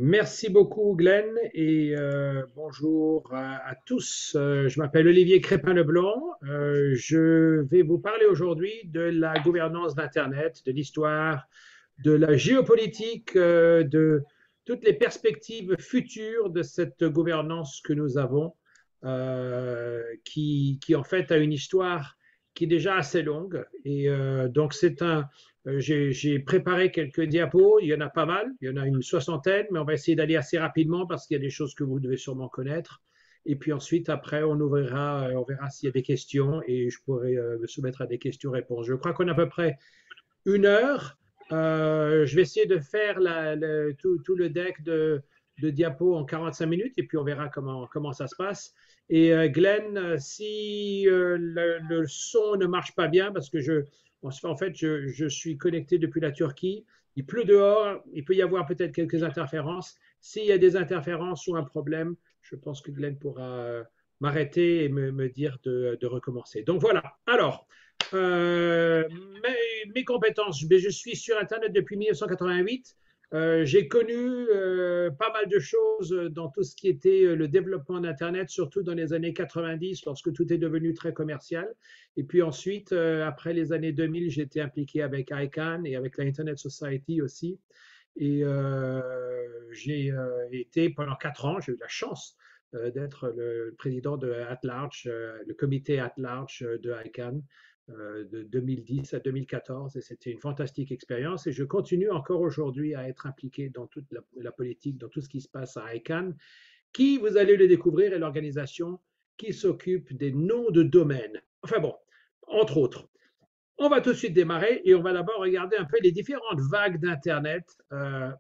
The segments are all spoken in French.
Merci beaucoup, Glenn, et bonjour à tous. Je m'appelle Olivier Crépin-Leblanc. Je vais vous parler aujourd'hui de la gouvernance d'Internet, de l'histoire, de la géopolitique, de toutes les perspectives futures de cette gouvernance que nous avons, qui en fait a une histoire qui est déjà assez longue. Et donc j'ai préparé quelques diapos, il y en a pas mal, il y en a une soixantaine, mais on va essayer d'aller assez rapidement parce qu'il y a des choses que vous devez sûrement connaître. Et puis ensuite, après, on ouvrira, on verra s'il y a des questions et je pourrai me soumettre à des questions-réponses. Je crois qu'on a à peu près 1 heure. Je vais essayer de faire tout le deck de diapos en 45 minutes et puis on verra comment ça se passe. Et Glenn, si le son ne marche pas bien, parce que en fait, je suis connecté depuis la Turquie, il pleut dehors, il peut y avoir peut-être quelques interférences. S'il y a des interférences ou un problème, je pense que Glenn pourra m'arrêter et me dire de recommencer. Donc voilà. Alors, euh, mes compétences, je suis sur Internet depuis 1988. J'ai connu pas mal de choses dans tout ce qui était le développement d'Internet, surtout dans les années 90, lorsque tout est devenu très commercial. Et puis ensuite, après les années 2000, j'étais impliqué avec ICANN et avec la Internet Society aussi. Et j'ai été pendant 4 ans, j'ai eu la chance d'être le président de At Large, le comité At Large de ICANN de 2010 à 2014 et c'était une fantastique expérience et je continue encore aujourd'hui à être impliqué dans toute la politique, dans tout ce qui se passe à ICANN, qui, vous allez le découvrir, est l'organisation qui s'occupe des noms de domaine. Enfin bon, entre autres. On va tout de suite démarrer et on va d'abord regarder un peu les différentes vagues d'Internet,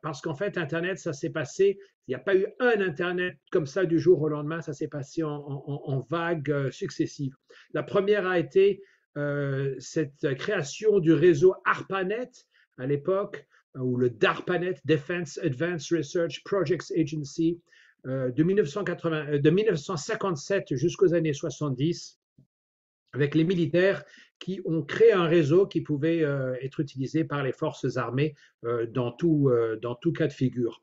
parce qu'en fait, Internet, ça s'est passé, il n'y a pas eu un Internet comme ça du jour au lendemain, ça s'est passé en vagues successives. La première a été cette création du réseau ARPANET à l'époque, ou le DARPANET, Defense Advanced Research Projects Agency, de 1957 jusqu'aux années 70, avec les militaires qui ont créé un réseau qui pouvait être utilisé par les forces armées dans tout cas de figure.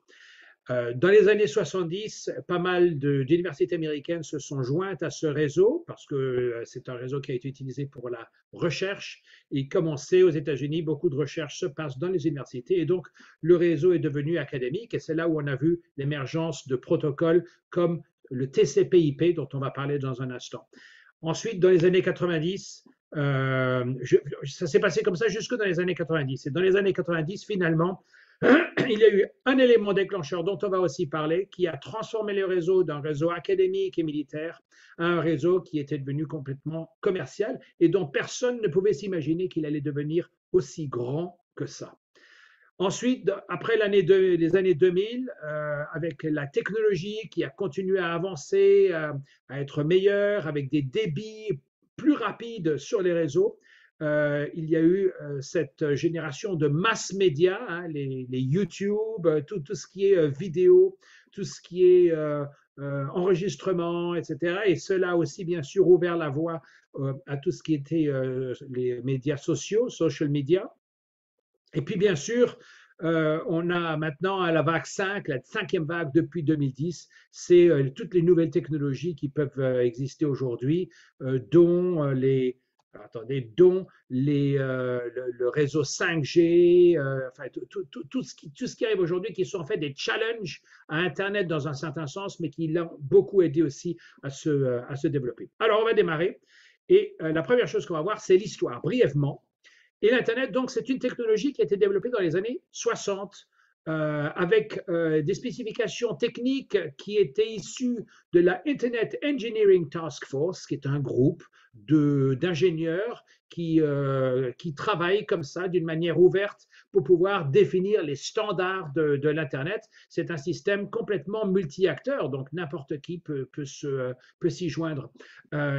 Dans les années 70, pas mal d'universités américaines se sont jointes à ce réseau parce que c'est un réseau qui a été utilisé pour la recherche. Et comme on sait, aux États-Unis, beaucoup de recherche se passe dans les universités et donc le réseau est devenu académique et c'est là où on a vu l'émergence de protocoles comme le TCP/IP dont on va parler dans un instant. Ensuite, dans les années 90, ça s'est passé comme ça jusque dans les années 90. Et dans les années 90, finalement, il y a eu un élément déclencheur dont on va aussi parler, qui a transformé le réseau d'un réseau académique et militaire à un réseau qui était devenu complètement commercial et dont personne ne pouvait s'imaginer qu'il allait devenir aussi grand que ça. Ensuite, après les années 2000, avec la technologie qui a continué à avancer, à être meilleure, avec des débits plus rapides sur les réseaux, il y a eu cette génération de mass média, hein, les YouTube, tout ce qui est vidéo, tout ce qui est enregistrement, etc. Et cela a aussi, bien sûr, ouvert la voie à tout ce qui était les médias sociaux, social media. Et puis, bien sûr, on a maintenant à la vague 5, la cinquième vague depuis 2010, c'est toutes les nouvelles technologies qui peuvent exister aujourd'hui, dont le réseau 5G, enfin, tout ce qui arrive aujourd'hui, qui sont en fait des challenges à Internet dans un certain sens, mais qui l'ont beaucoup aidé aussi à se développer. Alors, on va démarrer. Et la première chose qu'on va voir, c'est l'histoire, brièvement. Et l'Internet, donc, c'est une technologie qui a été développée dans les années 60 avec des spécifications techniques qui étaient issues de la Internet Engineering Task Force, qui est un groupe d'ingénieurs qui travaillent comme ça d'une manière ouverte pour pouvoir définir les standards de l'Internet. C'est un système complètement multi-acteurs, donc n'importe qui peut s'y joindre.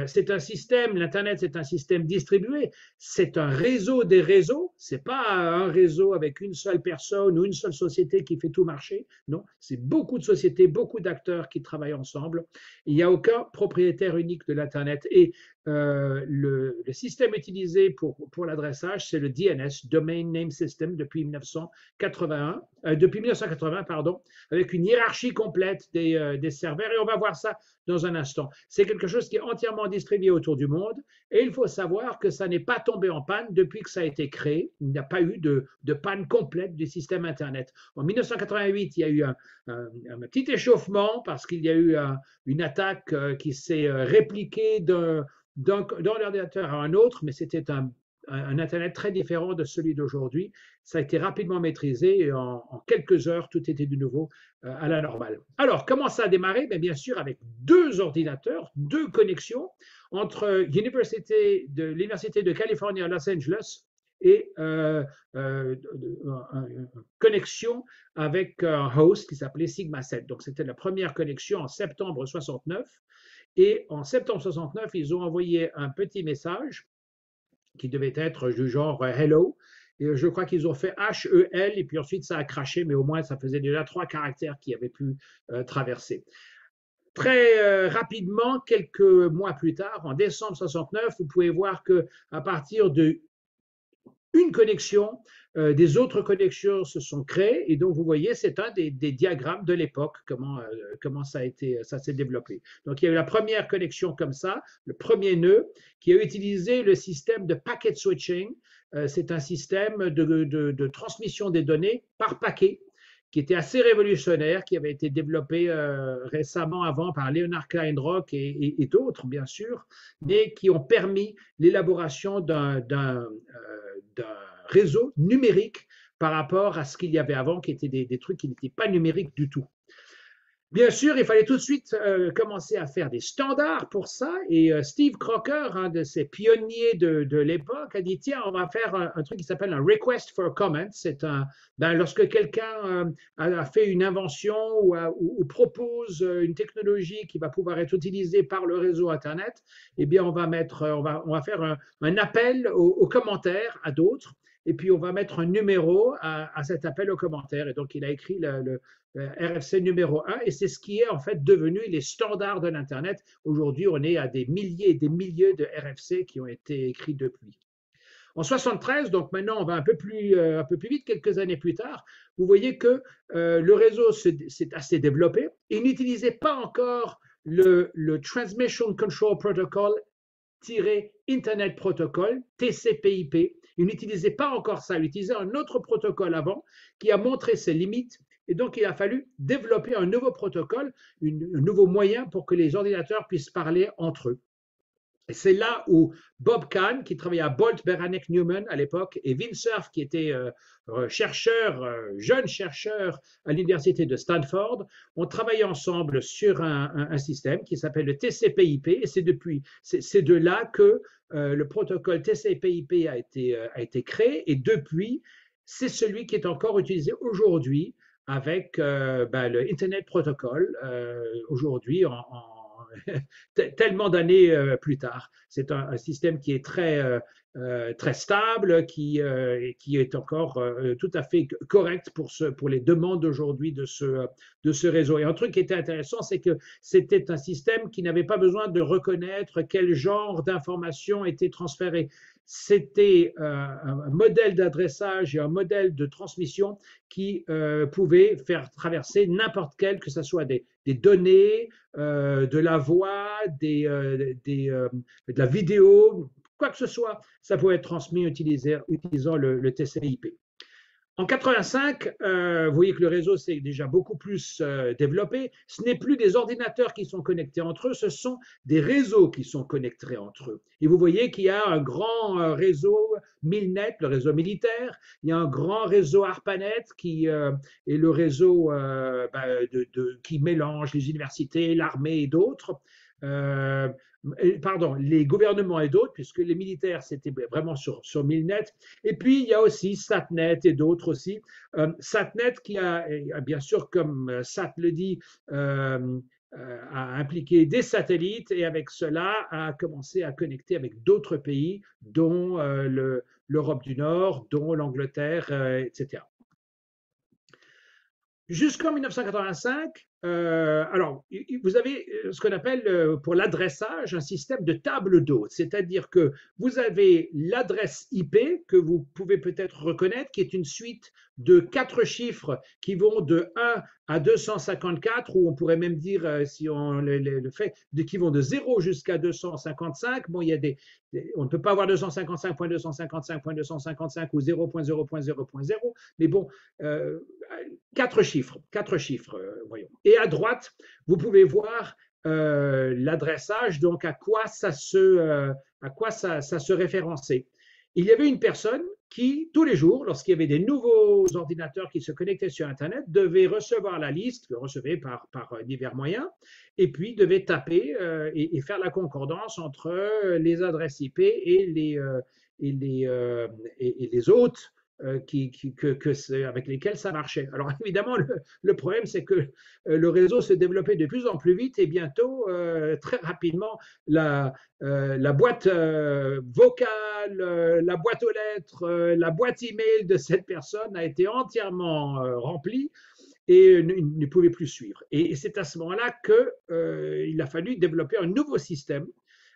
C'est un système, l'Internet, c'est un système distribué, c'est un réseau des réseaux, c'est pas un réseau avec une seule personne ou une seule société qui fait tout marcher, non, c'est beaucoup de sociétés, beaucoup d'acteurs qui travaillent ensemble. Il n'y a aucun propriétaire unique de l'Internet et le système utilisé pour l'adressage, c'est le DNS, Domain Name System, depuis 1980, pardon, avec une hiérarchie complète des serveurs, et on va voir ça dans un instant. C'est quelque chose qui est entièrement distribué autour du monde, et il faut savoir que ça n'est pas tombé en panne depuis que ça a été créé. Il n'y a pas eu de panne complète du système Internet. En 1988, il y a eu un petit échauffement parce qu'il y a eu une attaque qui s'est répliquée d'un ordinateur à un autre, mais c'était un Internet très différent de celui d'aujourd'hui. Ça a été rapidement maîtrisé et en quelques heures, tout était de nouveau à la normale. Alors, comment ça a démarré? Bien sûr, avec deux ordinateurs, deux connexions entre l'Université de Californie à Los Angeles et une connexion avec un host qui s'appelait Sigma 7. Donc, c'était la première connexion en septembre 69. Et en septembre 69, ils ont envoyé un petit message qui devait être du genre Hello. Et je crois qu'ils ont fait HEL et puis ensuite ça a craché, mais au moins ça faisait déjà 3 caractères qui avaient pu traverser. Très rapidement, quelques mois plus tard, en décembre 69, vous pouvez voir qu'à partir de une connexion, des autres connexions se sont créées, et donc vous voyez, c'est un des diagrammes de l'époque, comment ça s'est développé. Donc il y a eu la première connexion comme ça, le premier nœud, qui a utilisé le système de packet switching. C'est un système de transmission des données par paquet, qui était assez révolutionnaire, qui avait été développé récemment avant par Leonard Kleinrock et d'autres, bien sûr, mais qui ont permis l'élaboration d'un réseau numérique par rapport à ce qu'il y avait avant, qui étaient des trucs qui n'étaient pas numériques du tout. Bien sûr, il fallait tout de suite commencer à faire des standards pour ça. Et Steve Crocker, un de ces pionniers de l'époque, a dit, tiens, on va faire un truc qui s'appelle un request for comment. C'est lorsque quelqu'un a fait une invention ou propose une technologie qui va pouvoir être utilisée par le réseau Internet, eh bien, on va faire un appel aux commentaires à d'autres. Et puis, on va mettre un numéro à cet appel aux commentaires. Et donc, il a écrit le RFC numéro 1, et c'est ce qui est en fait devenu les standards de l'Internet. Aujourd'hui, on est à des milliers et des milliers de RFC qui ont été écrits depuis. En 73, donc maintenant on va un peu plus vite, quelques années plus tard, vous voyez que le réseau s'est assez développé. Il n'utilisait pas encore le Transmission Control Protocol Internet Protocol, TCP/IP. Il n'utilisait pas encore ça, il utilisait un autre protocole avant qui a montré ses limites. Et donc, il a fallu développer un nouveau protocole, un nouveau moyen pour que les ordinateurs puissent parler entre eux. Et c'est là où Bob Kahn, qui travaillait à Bolt Beranek Newman à l'époque, et Vint Cerf, qui était jeune chercheur à l'université de Stanford, ont travaillé ensemble sur un système qui s'appelle le TCP/IP. Et c'est de là que le protocole TCP/IP a été créé. Et depuis, c'est celui qui est encore utilisé aujourd'hui avec le Internet Protocol, aujourd'hui tellement d'années plus tard. C'est un système qui est très stable, qui est encore tout à fait correct pour les demandes aujourd'hui de ce réseau. Et un truc qui était intéressant, c'est que c'était un système qui n'avait pas besoin de reconnaître quel genre d'informations était transféré. C'était un modèle d'adressage et un modèle de transmission qui pouvait faire traverser n'importe quel, que ce soit des données, de la voix, de la vidéo, quoi que ce soit, ça pouvait être transmis utilisant le TCP/IP. En 85, vous voyez que le réseau s'est déjà beaucoup plus développé. Ce n'est plus des ordinateurs qui sont connectés entre eux, ce sont des réseaux qui sont connectés entre eux. Et vous voyez qu'il y a un grand réseau Milnet, le réseau militaire. Il y a un grand réseau ARPANET qui est le réseau qui mélange les universités, l'armée et d'autres. Les gouvernements et d'autres, puisque les militaires, c'était vraiment sur Milnet. Et puis, il y a aussi Satnet et d'autres aussi. Satnet qui a, bien sûr, comme Sat le dit, a impliqué des satellites et avec cela a commencé à connecter avec d'autres pays, dont l'Europe du Nord, dont l'Angleterre, etc. Jusqu'en 1985, Alors, vous avez ce qu'on appelle pour l'adressage un système de table d'hôte, c'est-à-dire que vous avez l'adresse IP que vous pouvez peut-être reconnaître, qui est une suite de 4 chiffres qui vont de 1 à 254, ou on pourrait même dire, si on le fait, qui vont de 0 jusqu'à 255. Bon, il y a on ne peut pas avoir 255.255.255 ou 0.0.0.0, mais bon, euh, 4 chiffres, voyons. Et à droite, vous pouvez voir l'adressage, donc à quoi ça se référençait. Il y avait une personne qui, tous les jours, lorsqu'il y avait des nouveaux ordinateurs qui se connectaient sur Internet, devait recevoir la liste, que recevait par divers moyens, et puis devait taper et faire la concordance entre les adresses IP et les hôtes avec lesquels ça marchait. Alors évidemment, le problème, c'est que le réseau se développait de plus en plus vite et bientôt, très rapidement, la boîte vocale, la boîte aux lettres, la boîte email de cette personne a été entièrement remplie et ne pouvait plus suivre. Et c'est à ce moment-là qu'il a fallu développer un nouveau système.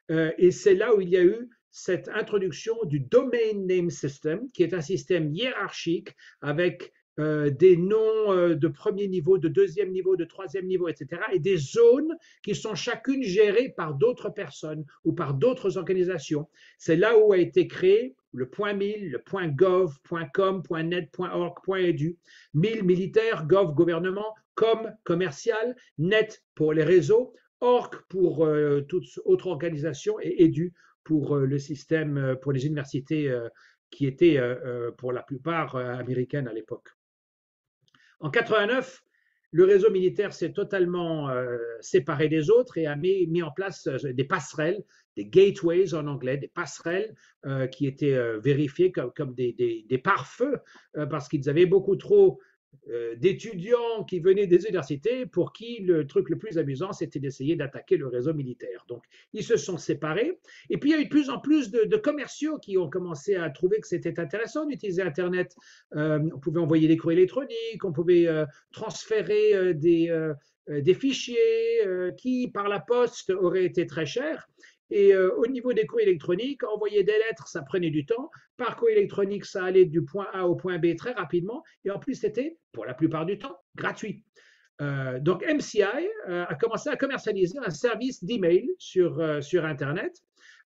Et c'est là où il y a eu cette introduction du Domain Name System, qui est un système hiérarchique avec des noms de premier niveau, de deuxième niveau, de troisième niveau, etc., et des zones qui sont chacune gérées par d'autres personnes ou par d'autres organisations. C'est là où a été créé le .mil, le .gov, .com, .net, .org, .edu. Mil militaire, gov gouvernement, com commercial, net pour les réseaux, org pour toute autre organisation et edu pour le système, pour les universités qui étaient pour la plupart américaines à l'époque. En 89, le réseau militaire s'est totalement séparé des autres et a mis en place des passerelles, des gateways en anglais, des passerelles qui étaient vérifiées comme des pare-feux parce qu'ils avaient beaucoup trop d'étudiants qui venaient des universités pour qui le truc le plus amusant, c'était d'essayer d'attaquer le réseau militaire. Donc, ils se sont séparés. Et puis, il y a eu de plus en plus de commerciaux qui ont commencé à trouver que c'était intéressant d'utiliser Internet. On pouvait envoyer des courriers électroniques, on pouvait transférer des fichiers qui, par la poste, auraient été très chers. Et au niveau des courriers électroniques, envoyer des lettres, ça prenait du temps. Par courrier électronique, ça allait du point A au point B très rapidement. Et en plus, c'était, pour la plupart du temps, gratuit. Donc MCI a commencé à commercialiser un service d'email sur Internet.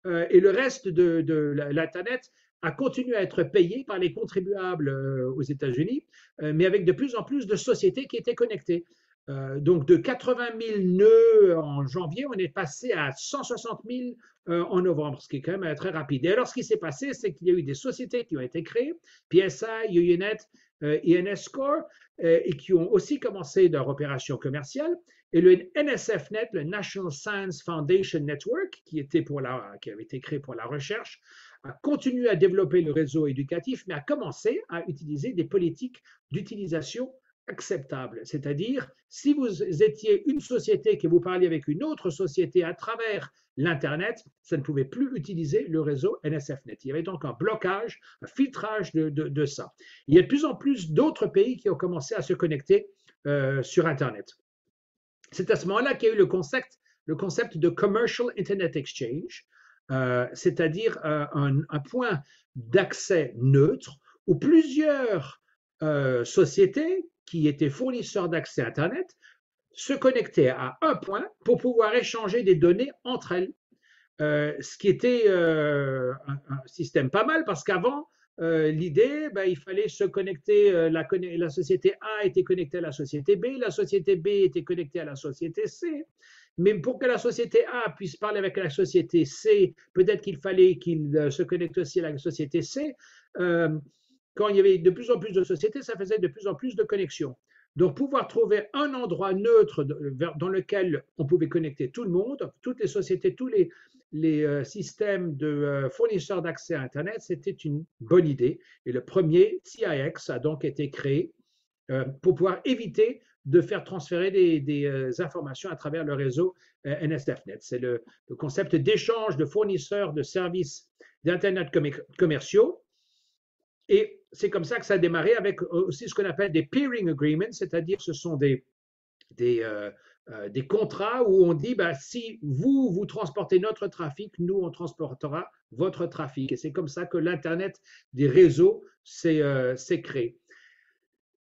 Et le reste de l'Internet a continué à être payé par les contribuables aux États-Unis, mais avec de plus en plus de sociétés qui étaient connectées. Donc de 80 000 nœuds en janvier, on est passé à 160 000 en novembre, ce qui est quand même très rapide. Et alors, ce qui s'est passé, c'est qu'il y a eu des sociétés qui ont été créées, PSI, UUNet, INSCore, et qui ont aussi commencé leur opération commerciale. Et le NSFNet, le National Science Foundation Network, qui avait été créé pour la recherche, a continué à développer le réseau éducatif, mais a commencé à utiliser des politiques d'utilisation acceptable. C'est-à-dire, si vous étiez une société que vous parliez avec une autre société à travers l'Internet, ça ne pouvait plus utiliser le réseau NSFNet. Il y avait donc un blocage, un filtrage de ça. Il y a de plus en plus d'autres pays qui ont commencé à se connecter sur Internet. C'est à ce moment-là qu'il y a eu le concept de Commercial Internet Exchange, c'est-à-dire un point d'accès neutre où plusieurs sociétés qui étaient fournisseurs d'accès Internet se connectaient à un point pour pouvoir échanger des données entre elles. Ce qui était un système pas mal parce qu'avant, l'idée, il fallait se connecter, la société A était connectée à la société B était connectée à la société C. Mais pour que la société A puisse parler avec la société C, peut-être qu'il fallait qu'il se connecte aussi à la société C. Quand il y avait de plus en plus de sociétés, ça faisait de plus en plus de connexions. Donc, pouvoir trouver un endroit neutre dans lequel on pouvait connecter tout le monde, toutes les sociétés, tous les systèmes de fournisseurs d'accès à Internet, c'était une bonne idée. Et le premier, CIX, a donc été créé pour pouvoir éviter de faire transférer des informations à travers le réseau NSFNet. C'est le concept d'échange de fournisseurs de services d'Internet commerciaux. Et c'est comme ça que ça a démarré avec aussi ce qu'on appelle des peering agreements, c'est-à-dire ce sont des des contrats où on dit bah, si vous transportez notre trafic, nous on transportera votre trafic. Et c'est comme ça que l'Internet des réseaux s'est créé.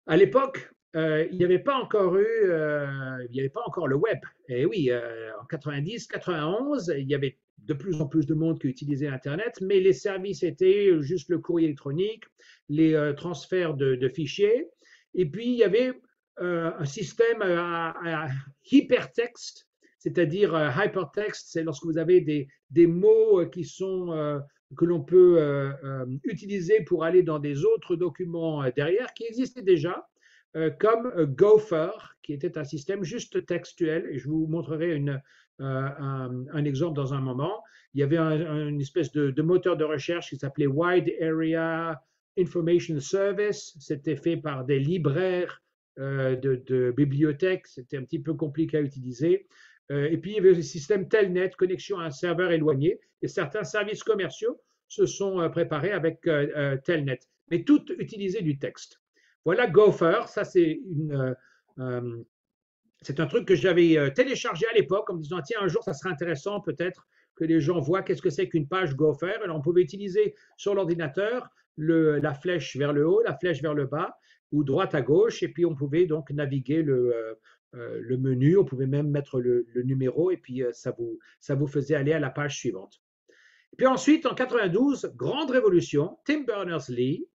À l'époque, il n'y avait pas encore il n'y avait pas encore le web. Et oui, en 90, 91, il y avait de plus en plus de monde qui utilisait Internet, mais les services étaient juste le courrier électronique, les transferts de fichiers, et puis il y avait un système à hypertexte, c'est-à-dire hypertext, c'est lorsque vous avez des mots qui sont que l'on peut utiliser pour aller dans des autres documents derrière, qui existaient déjà, comme Gopher, qui était un système juste textuel. Et je vous montrerai un exemple dans un moment. Il y avait une espèce de moteur de recherche qui s'appelait Wide Area Information Service. C'était fait par des libraires de bibliothèques. C'était un petit peu compliqué à utiliser. Et puis, il y avait le système Telnet, connexion à un serveur éloigné. Et certains services commerciaux se sont préparés avec Telnet. Mais tout utilisait du texte. Voilà Gopher, ça c'est un truc que j'avais téléchargé à l'époque en me disant tiens un jour ça serait intéressant peut-être que les gens voient qu'est-ce que c'est qu'une page Gopher. Alors on pouvait utiliser sur l'ordinateur la flèche vers le haut, la flèche vers le bas ou droite à gauche et puis on pouvait donc naviguer le menu, on pouvait même mettre le numéro et puis ça vous faisait aller à la page suivante. Puis ensuite, en 92, grande révolution, Tim Berners-Lee,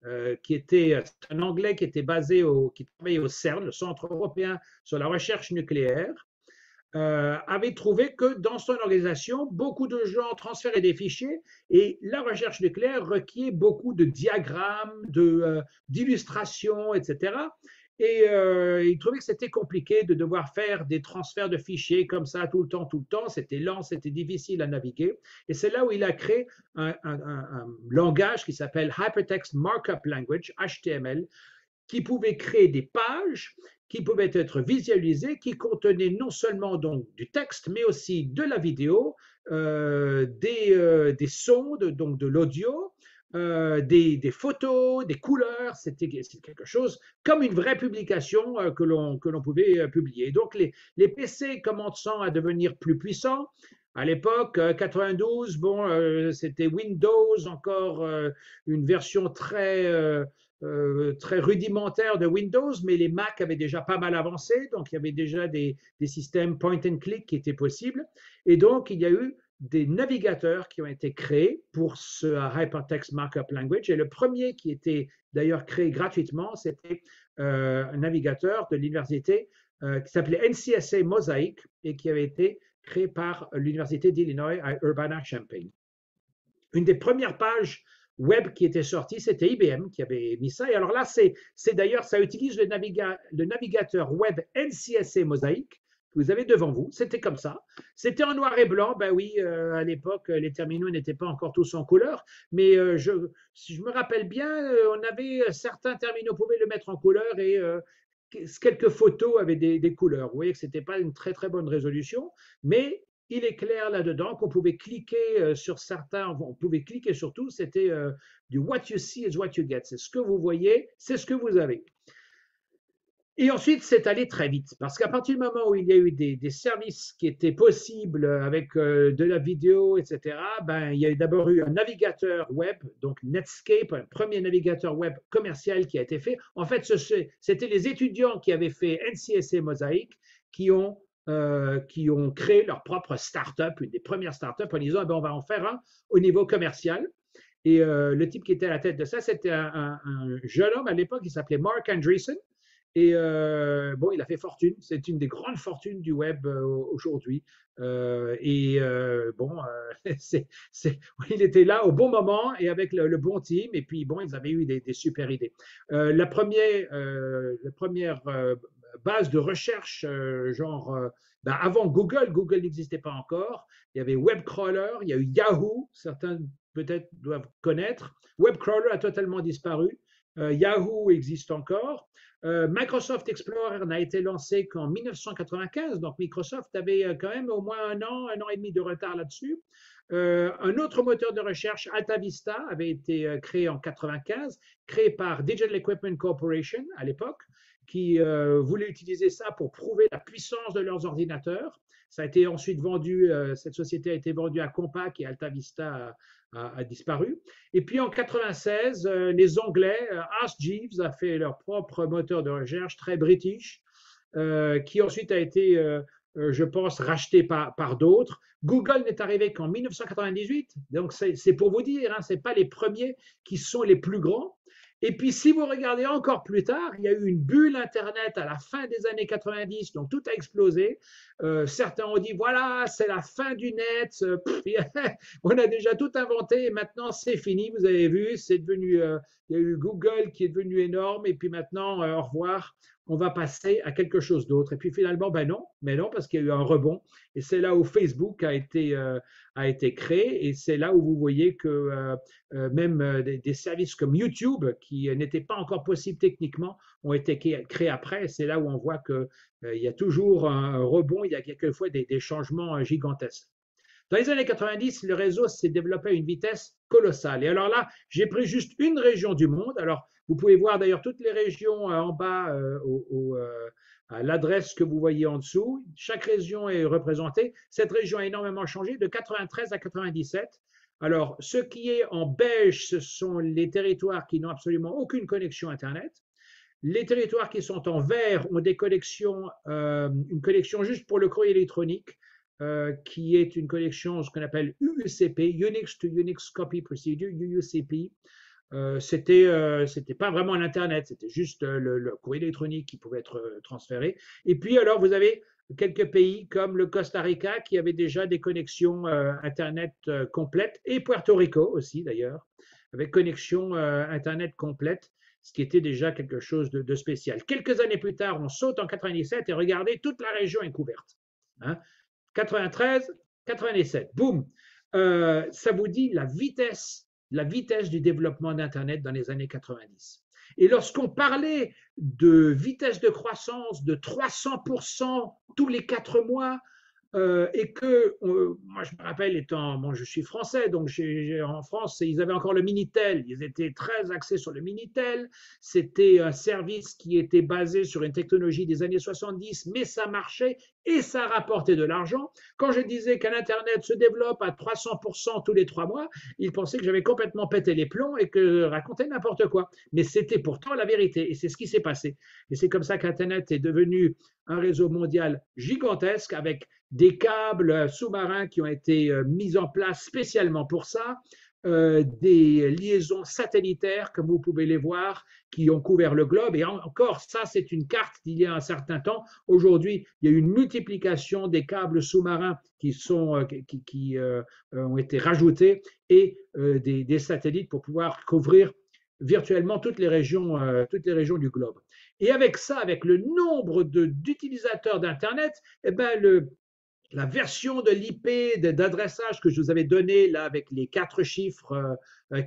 qui était un Anglais qui était qui travaillait au CERN, le Centre européen sur la recherche nucléaire, avait trouvé que dans son organisation, beaucoup de gens transféraient des fichiers et la recherche nucléaire requiert beaucoup de diagrammes, d'illustrations, etc. Et il trouvait que c'était compliqué de devoir faire des transferts de fichiers comme ça tout le temps. C'était lent, c'était difficile à naviguer. Et c'est là où il a créé un langage qui s'appelle Hypertext Markup Language, HTML, qui pouvait créer des pages qui pouvaient être visualisées, qui contenaient non seulement donc du texte, mais aussi de la vidéo, des sons, donc de l'audio, des photos, des couleurs. C'était quelque chose comme une vraie publication que l'on pouvait publier. Donc les PC commençant à devenir plus puissants. À l'époque, 92, bon, c'était Windows, encore une version très rudimentaire de Windows, mais les Mac avaient déjà pas mal avancé, donc il y avait déjà des systèmes point and click qui étaient possibles. Et donc, il y a eu des navigateurs qui ont été créés pour ce Hypertext Markup Language. Et le premier qui était d'ailleurs créé gratuitement, c'était un navigateur de l'université qui s'appelait NCSA Mosaic et qui avait été créé par l'université d'Illinois à Urbana-Champaign. Une des premières pages web qui était sortie, c'était IBM qui avait mis ça. Et alors là, c'est d'ailleurs, ça utilise le navigateur web NCSA Mosaic que vous avez devant vous. C'était comme ça. C'était en noir et blanc. Ben oui, à l'époque, les terminaux n'étaient pas encore tous en couleur. Mais si je me rappelle bien, on avait certains terminaux pouvaient le mettre en couleur et quelques photos avaient des couleurs. Vous voyez que ce n'était pas une très très bonne résolution, mais il est clair là-dedans qu'on pouvait cliquer sur certains, on pouvait cliquer sur tout, c'était du what you see is what you get. C'est ce que vous voyez, c'est ce que vous avez. Et ensuite, c'est allé très vite, parce qu'à partir du moment où il y a eu des services qui étaient possibles avec de la vidéo, etc., ben, il y a d'abord eu un navigateur web, donc Netscape, un premier navigateur web commercial qui a été fait. En fait, c'était les étudiants qui avaient fait NCSA Mosaic qui ont créé leur propre start-up, une des premières start-up, en disant, eh ben, on va en faire un au niveau commercial. Et le type qui était à la tête de ça, c'était un jeune homme à l'époque qui s'appelait Mark Andreessen. Et bon, il a fait fortune. C'est une des grandes fortunes du web aujourd'hui. Bon, il était là au bon moment et avec le bon team. Et puis, bon, ils avaient eu des super idées. La première base de recherche, ben avant Google n'existait pas encore. Il y avait Webcrawler, il y a eu Yahoo, certains peut-être doivent connaître. Webcrawler a totalement disparu. Yahoo existe encore. Microsoft Explorer n'a été lancé qu'en 1995, donc Microsoft avait quand même au moins un an et demi de retard là-dessus. Un autre moteur de recherche, AltaVista, avait été créé en 95, créé par Digital Equipment Corporation à l'époque, qui voulait utiliser ça pour prouver la puissance de leurs ordinateurs. Ça a été ensuite vendu, cette société a été vendue à Compaq et AltaVista a disparu. Et puis en 96, les Anglais, Ask Jeeves a fait leur propre moteur de recherche très british, qui ensuite a été, je pense, racheté par d'autres. Google n'est arrivé qu'en 1998, donc c'est pour vous dire, hein, ce n'est pas les premiers qui sont les plus grands. Et puis, si vous regardez encore plus tard, il y a eu une bulle Internet à la fin des années 90, donc tout a explosé. Certains ont dit, voilà, c'est la fin du net, on a déjà tout inventé et maintenant c'est fini, vous avez vu, c'est devenu, il y a eu Google qui est devenu énorme et puis maintenant, au revoir, on va passer à quelque chose d'autre. Et puis finalement, ben non, mais non, parce qu'il y a eu un rebond. Et c'est là où Facebook a été créé et c'est là où vous voyez que même des services comme YouTube, qui n'étaient pas encore possibles techniquement, ont été créés après. Et c'est là où on voit qu'il y a toujours un rebond, il y a quelquefois des changements gigantesques. Dans les années 90, le réseau s'est développé à une vitesse colossale. Et alors là, j'ai pris juste une région du monde. Alors, vous pouvez voir d'ailleurs toutes les régions en bas à l'adresse que vous voyez en dessous. Chaque région est représentée. Cette région a énormément changé de 93 à 97. Alors, ce qui est en beige, ce sont les territoires qui n'ont absolument aucune connexion Internet. Les territoires qui sont en vert ont des connexions, une connexion juste pour le courrier électronique, qui est une connexion, ce qu'on appelle UUCP, Unix to Unix Copy Procedure, UUCP. C'était pas vraiment l'Internet, c'était juste le courrier électronique qui pouvait être transféré. Et puis alors, vous avez quelques pays comme le Costa Rica qui avait déjà des connexions Internet complètes, et Puerto Rico aussi d'ailleurs, avec connexion Internet complète, ce qui était déjà quelque chose de spécial. Quelques années plus tard, on saute en 97 et regardez, toute la région est couverte. Hein. 93, 97, boum. Ça vous dit la vitesse du développement d'Internet dans les années 90. Et lorsqu'on parlait de vitesse de croissance de 300% tous les 4 mois, et que, moi je me rappelle étant, bon, je suis français, donc en France, ils avaient encore le Minitel, ils étaient très axés sur le Minitel, c'était un service qui était basé sur une technologie des années 70, mais ça marchait et ça rapportait de l'argent. Quand je disais qu'un Internet se développe à 300% tous les 3 mois, ils pensaient que j'avais complètement pété les plombs et que je racontais n'importe quoi. Mais c'était pourtant la vérité et c'est ce qui s'est passé. Et c'est comme ça qu'Internet est devenu un réseau mondial gigantesque avec des câbles sous-marins qui ont été mis en place spécialement pour ça, des liaisons satellitaires, comme vous pouvez les voir, qui ont couvert le globe. Et encore, ça, c'est une carte d'il y a un certain temps. Aujourd'hui, il y a une multiplication des câbles sous-marins qui ont été rajoutés et des satellites pour pouvoir couvrir virtuellement toutes les régions du globe. Et avec ça, avec le nombre d'utilisateurs d'Internet, eh ben la version de l'IP d'adressage que je vous avais donné là avec les 4 chiffres,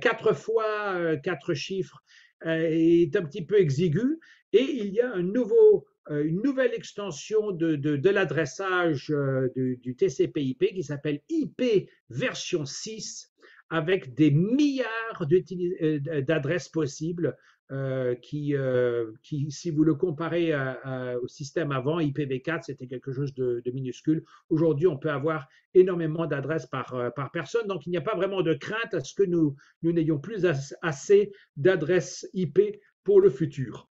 4 fois 4 chiffres, est un petit peu exiguë et il y a une nouvelle extension de l'adressage du TCP/IP qui s'appelle IP version 6 avec des milliards d'adresses possibles qui, si vous le comparez au système avant, IPv4, c'était quelque chose de minuscule. Aujourd'hui, on peut avoir énormément d'adresses par personne, donc il n'y a pas vraiment de crainte à ce que nous n'ayons plus assez d'adresses IP pour le futur.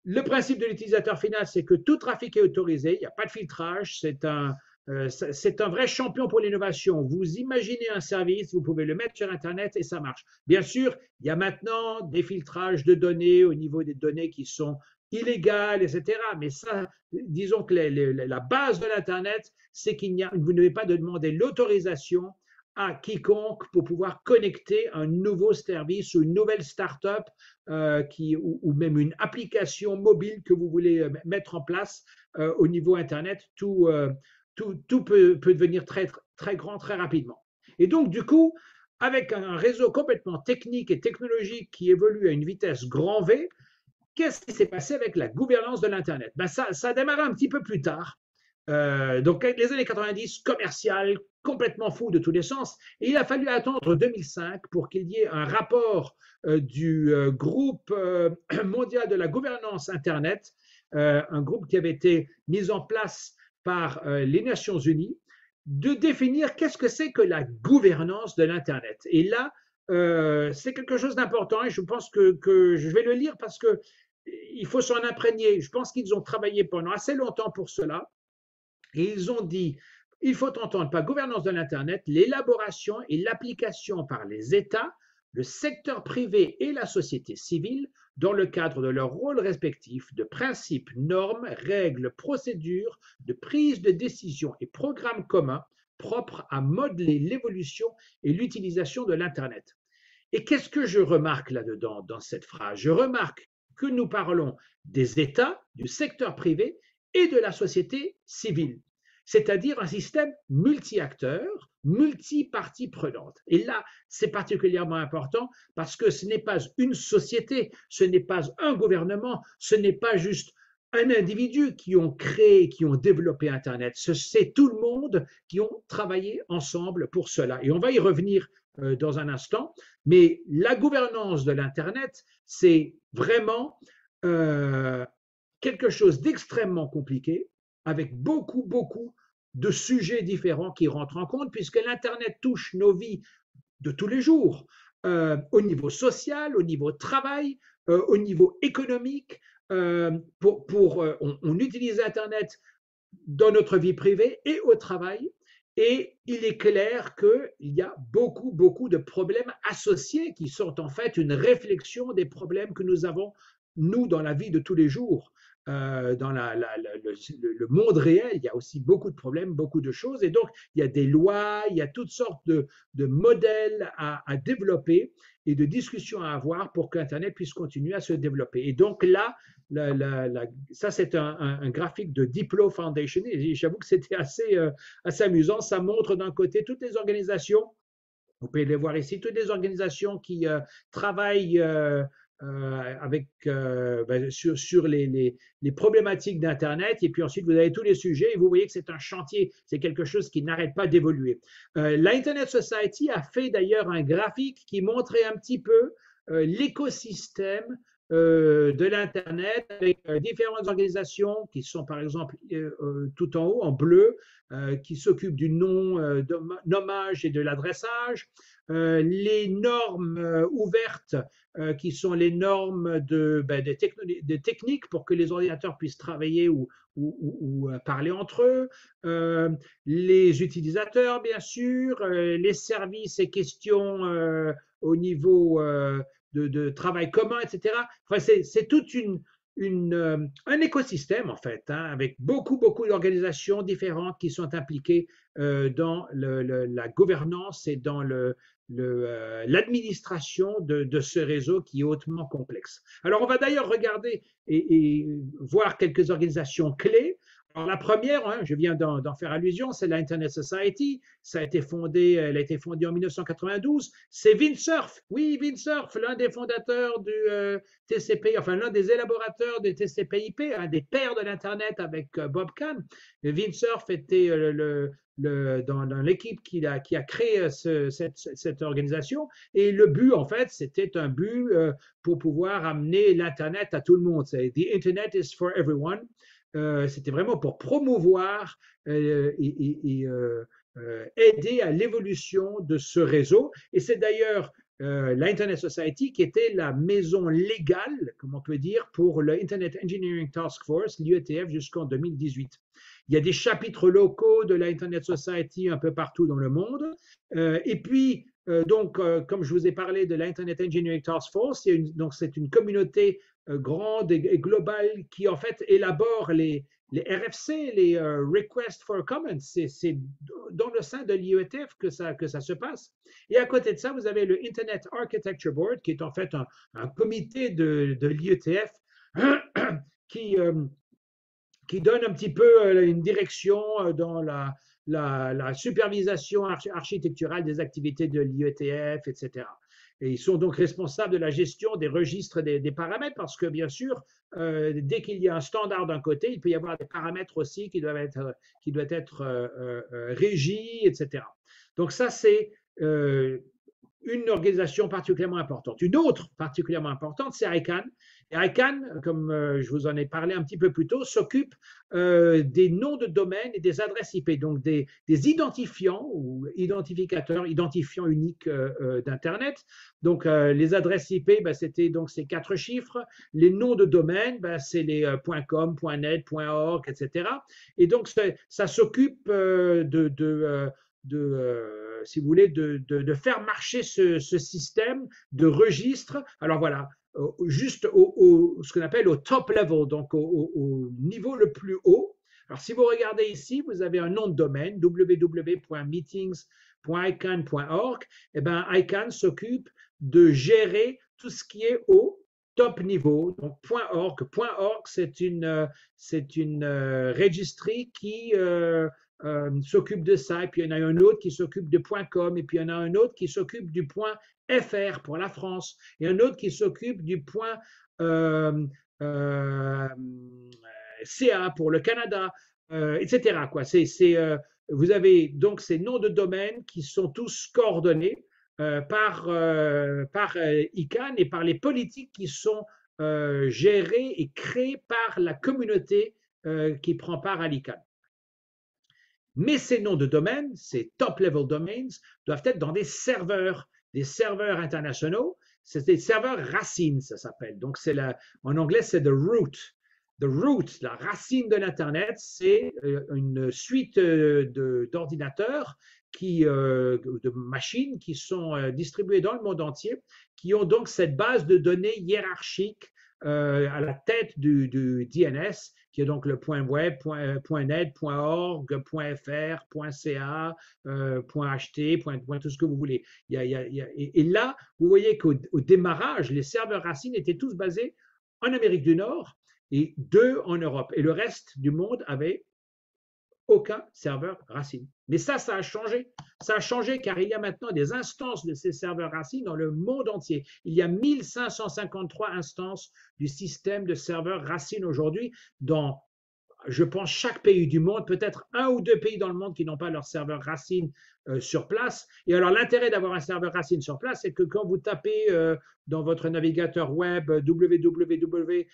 Le principe de l'utilisateur final, c'est que tout trafic est autorisé, il n'y a pas de filtrage, c'est un vrai champion pour l'innovation. Vous imaginez un service, vous pouvez le mettre sur Internet et ça marche. Bien sûr, il y a maintenant des filtrages de données au niveau des données qui sont illégales, etc. Mais ça, disons que la base de l'Internet, c'est vous ne devez pas demander l'autorisation à quiconque pour pouvoir connecter un nouveau service ou une nouvelle start-up ou même une application mobile que vous voulez mettre en place au niveau Internet. Tout peut devenir très, très grand très rapidement. Et donc, du coup, avec un réseau complètement technique et technologique qui évolue à une vitesse grand V, qu'est-ce qui s'est passé avec la gouvernance de l'Internet? Ben ça a démarré un petit peu plus tard. Donc, les années 90, commercial, complètement fou de tous les sens. Et il a fallu attendre 2005 pour qu'il y ait un rapport du groupe mondial de la gouvernance Internet, un groupe qui avait été mis en place par les Nations Unies, de définir qu'est-ce que c'est que la gouvernance de l'Internet. Et là, c'est quelque chose d'important et je pense que je vais le lire parce que il faut s'en imprégner. Je pense qu'ils ont travaillé pendant assez longtemps pour cela et ils ont dit il faut entendre par gouvernance de l'Internet l'élaboration et l'application par les États, le secteur privé et la société civile dans le cadre de leurs rôles respectifs de principes, normes, règles, procédures, de prise de décision et programmes communs propres à modeler l'évolution et l'utilisation de l'Internet. Et qu'est-ce que je remarque là-dedans, dans cette phrase? Je remarque que nous parlons des États, du secteur privé et de la société civile, c'est-à-dire un système multi-acteurs, multi-parties prenantes. Et là, c'est particulièrement important parce que ce n'est pas une société, ce n'est pas un gouvernement, ce n'est pas juste un individu qui ont créé, qui ont développé Internet. C'est tout le monde qui ont travaillé ensemble pour cela. Et on va y revenir dans un instant. Mais la gouvernance de l'Internet, c'est vraiment quelque chose d'extrêmement compliqué, avec beaucoup de sujets différents qui rentrent en compte, puisque l'Internet touche nos vies de tous les jours, au niveau social, au niveau travail, au niveau économique. On utilise Internet dans notre vie privée et au travail. Et il est clair qu'il y a beaucoup de problèmes associés qui sont en fait une réflexion des problèmes que nous avons, nous, dans la vie de tous les jours. Dans le monde réel, il y a aussi beaucoup de problèmes, beaucoup de choses. Et donc, il y a des lois, il y a toutes sortes de modèles à développer et de discussions à avoir pour qu'Internet puisse continuer à se développer. Et donc là, ça, c'est un graphique de Diplo Foundation. Et j'avoue que c'était assez amusant. Ça montre d'un côté toutes les organisations, vous pouvez les voir ici, toutes les organisations qui travaillent sur les problématiques d'Internet. Et puis ensuite, vous avez tous les sujets et vous voyez que c'est un chantier, c'est quelque chose qui n'arrête pas d'évoluer. L'Internet Society a fait d'ailleurs un graphique qui montrait un petit peu l'écosystème de l'Internet avec différentes organisations qui sont par exemple tout en haut en bleu, qui s'occupent du nommage et de l'adressage, les normes ouvertes qui sont les normes des techniques pour que les ordinateurs puissent travailler ou parler entre eux, les utilisateurs bien sûr, les services et questions au niveau de travail commun, etc. Enfin, c'est tout un écosystème en fait, hein, avec beaucoup d'organisations différentes qui sont impliquées dans la gouvernance et dans l'administration de ce réseau qui est hautement complexe. Alors, on va d'ailleurs regarder et voir quelques organisations clés. Alors, la première, hein, je viens d'en faire allusion, c'est l'Internet Society. Elle a été fondée en 1992. C'est Vint Cerf, oui, Vint Cerf, l'un des fondateurs du TCP, enfin l'un des élaborateurs du TCP/IP, un des pères de l'Internet avec Bob Kahn. Vint Cerf était dans l'équipe qui a créé cette organisation. Et le but, en fait, c'était un but pour pouvoir amener l'Internet à tout le monde. C'est The Internet is for everyone. C'était vraiment pour promouvoir et aider à l'évolution de ce réseau. Et c'est d'ailleurs l'Internet Society qui était la maison légale, comme on peut dire, pour l'Internet Engineering Task Force, l'IETF, jusqu'en 2018. Il y a des chapitres locaux de l'Internet Society un peu partout dans le monde. Et puis, comme je vous ai parlé de l'Internet Engineering Task Force, c'est une communauté grande et globale qui en fait élabore les RFC, les Requests for Comments. C'est dans le sein de l'IETF que ça se passe. Et à côté de ça, vous avez le Internet Architecture Board, qui est en fait un comité de l'IETF qui donne un petit peu une direction dans la supervision architecturale des activités de l'IETF, etc. Et ils sont donc responsables de la gestion des registres des paramètres parce que, bien sûr, dès qu'il y a un standard d'un côté, il peut y avoir des paramètres aussi qui doivent être régis, etc. Donc ça, c'est une organisation particulièrement importante. Une autre particulièrement importante, c'est ICANN. Et ICANN, comme je vous en ai parlé un petit peu plus tôt, s'occupe des noms de domaine et des adresses IP, donc des identifiants ou identifiants uniques d'Internet. Donc les adresses IP, ben, c'était donc ces 4 chiffres. Les noms de domaine, ben, c'est les .com, .net, .org, etc. Et donc ça s'occupe si vous voulez, de faire marcher ce système de registre. Alors voilà, juste ce qu'on appelle au top level, donc au niveau le plus haut. Alors si vous regardez ici, vous avez un nom de domaine, www.meetings.icann.org. Et bien, ICANN s'occupe de gérer tout ce qui est au top niveau. Donc, .org. .org, c'est une registry qui s'occupe de ça, et puis il y en a un autre qui s'occupe de .com, et puis il y en a un autre qui s'occupe du .fr pour la France, et un autre qui s'occupe du .ca pour le Canada, etc. Quoi. Vous avez donc ces noms de domaine qui sont tous coordonnés par ICANN et par les politiques qui sont gérées et créées par la communauté qui prend part à l'ICANN. Mais ces noms de domaine, ces top-level domains, doivent être dans des serveurs internationaux. C'est des serveurs racines, ça s'appelle. Donc, en anglais, c'est the root. The root, la racine de l'Internet, c'est une suite d'ordinateurs, de machines qui sont distribuées dans le monde entier, qui ont donc cette base de données hiérarchique à la tête du DNS, qui est donc le .web, .net, .org, .fr, .ca, .ht, tout ce que vous voulez. Et là, vous voyez qu'au démarrage, les serveurs racines étaient tous basés en Amérique du Nord et 2 en Europe. Et le reste du monde avait aucun serveur racine. Mais ça a changé. Ça a changé car il y a maintenant des instances de ces serveurs racines dans le monde entier. Il y a 1553 instances du système de serveurs racines aujourd'hui dans, je pense, chaque pays du monde, peut-être 1 ou 2 pays dans le monde qui n'ont pas leur serveur racine sur place. Et alors, l'intérêt d'avoir un serveur racine sur place, c'est que quand vous tapez dans votre navigateur web www.vsig.org,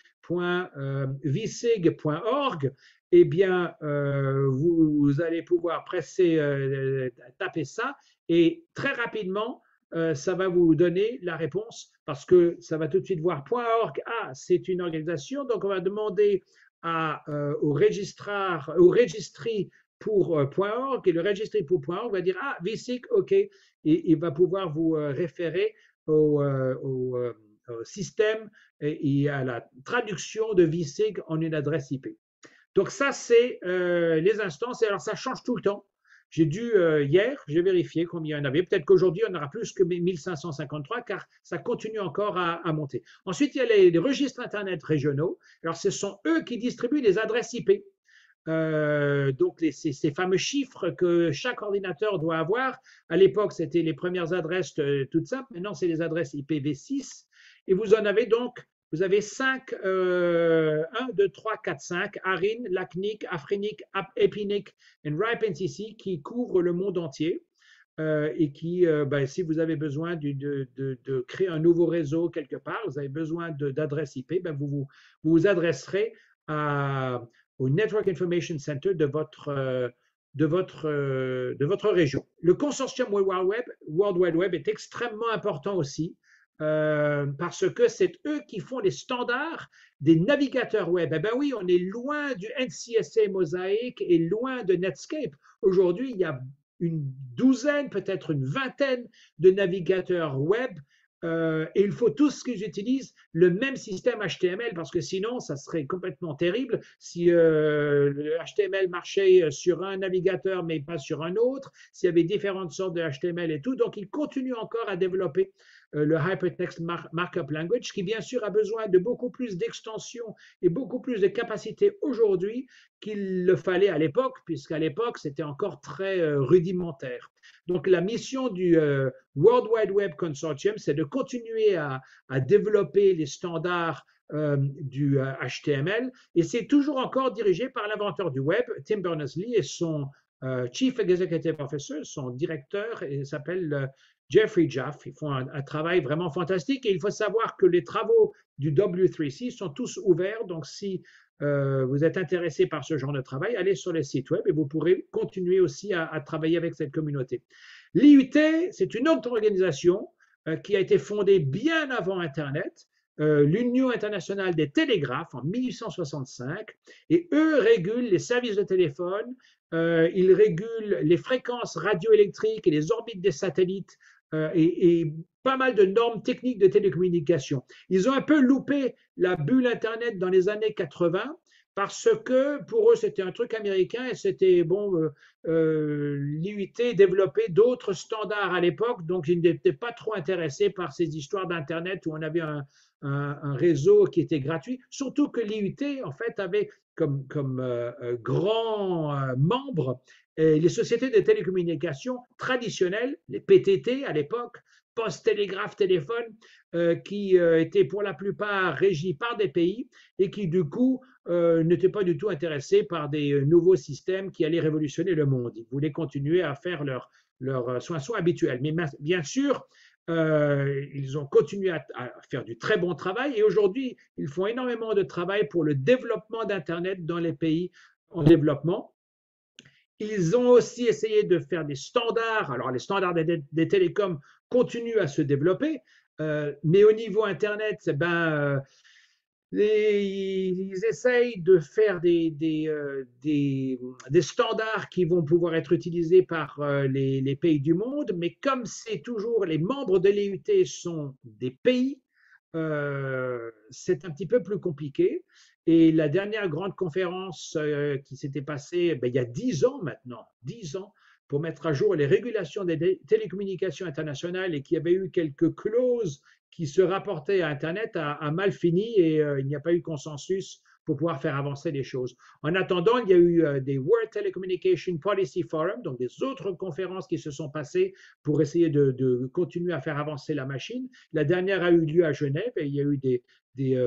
eh bien, vous allez pouvoir taper ça et très rapidement, ça va vous donner la réponse parce que ça va tout de suite voir .org. Ah, c'est une organisation, donc on va demander au registry pour .org et le registry pour .org va dire ah, VSIG, OK, et il va pouvoir vous référer au système et à la traduction de VSIG en une adresse IP. Donc ça, c'est les instances. Et alors, ça change tout le temps. Hier, j'ai vérifié combien il y en avait. Peut-être qu'aujourd'hui, on aura plus que 1553, car ça continue encore à monter. Ensuite, il y a les registres Internet régionaux. Alors, ce sont eux qui distribuent les adresses IP. Donc, ces fameux chiffres que chaque ordinateur doit avoir. À l'époque, c'était les premières adresses toutes simples. Maintenant, c'est les adresses IPv6. Et vous en avez donc. Vous avez 5, 1, 2, 3, 4, 5, ARIN, LACNIC, AFRINIC, EPINIC et RIPE-NCC qui couvrent le monde entier et qui, si vous avez besoin de créer un nouveau réseau quelque part, vous avez besoin d'adresse IP, vous vous adresserez au Network Information Center de votre région. Le consortium World Wide Web est extrêmement important aussi. Parce que c'est eux qui font les standards des navigateurs web. Eh bien oui, on est loin du NCSA Mosaic et loin de Netscape. Aujourd'hui, il y a une douzaine, peut-être une vingtaine de navigateurs web et il faut tous qu'ils utilisent le même système HTML parce que sinon, ça serait complètement terrible si le HTML marchait sur un navigateur mais pas sur un autre, s'il y avait différentes sortes de HTML et tout. Donc, ils continuent encore à développer le Hypertext Markup Language, qui bien sûr a besoin de beaucoup plus d'extensions et beaucoup plus de capacités aujourd'hui qu'il le fallait à l'époque, puisqu'à l'époque, c'était encore très rudimentaire. Donc, la mission du World Wide Web Consortium, c'est de continuer à développer les standards du HTML, et c'est toujours encore dirigé par l'inventeur du web, Tim Berners-Lee, et son Chief Executive Officer, son directeur, il s'appelle Jeffrey Jaff. Ils font un travail vraiment fantastique, et il faut savoir que les travaux du W3C sont tous ouverts, donc si vous êtes intéressé par ce genre de travail, allez sur le site web et vous pourrez continuer aussi à travailler avec cette communauté. L'IUT, c'est une autre organisation qui a été fondée bien avant Internet, l'Union internationale des télégraphes en 1865, et eux régulent les services de téléphone, ils régulent les fréquences radioélectriques et les orbites des satellites et pas mal de normes techniques de télécommunication. Ils ont un peu loupé la bulle Internet dans les années 80 parce que pour eux c'était un truc américain et c'était bon, l'IUT développait d'autres standards à l'époque, donc ils n'étaient pas trop intéressés par ces histoires d'Internet où on avait un réseau qui était gratuit, surtout que l'IUT en fait avait comme grands membres les sociétés de télécommunications traditionnelles, les PTT à l'époque, Poste, Télégraphe, Téléphone, qui étaient pour la plupart régis par des pays et qui du coup n'étaient pas du tout intéressés par des nouveaux systèmes qui allaient révolutionner le monde. Ils voulaient continuer à faire leurs soins habituels. Mais bien sûr, ils ont continué à faire du très bon travail et aujourd'hui, ils font énormément de travail pour le développement d'Internet dans les pays en développement. Ils ont aussi essayé de faire des standards. Alors, les standards des télécoms continuent à se développer, mais au niveau Internet, ils essayent de faire des standards qui vont pouvoir être utilisés par les pays du monde, mais comme c'est toujours les membres de l'IUT sont des pays, c'est un petit peu plus compliqué. Et la dernière grande conférence qui s'était passée il y a 10 ans maintenant, 10 ans, pour mettre à jour les régulations des télécommunications internationales et qui avait eu quelques clauses qui se rapportaient à Internet, a mal fini et il n'y a pas eu consensus pour pouvoir faire avancer les choses. En attendant, il y a eu des World Telecommunication Policy Forum, donc des autres conférences qui se sont passées pour essayer de continuer à faire avancer la machine. La dernière a eu lieu à Genève et il y a eu des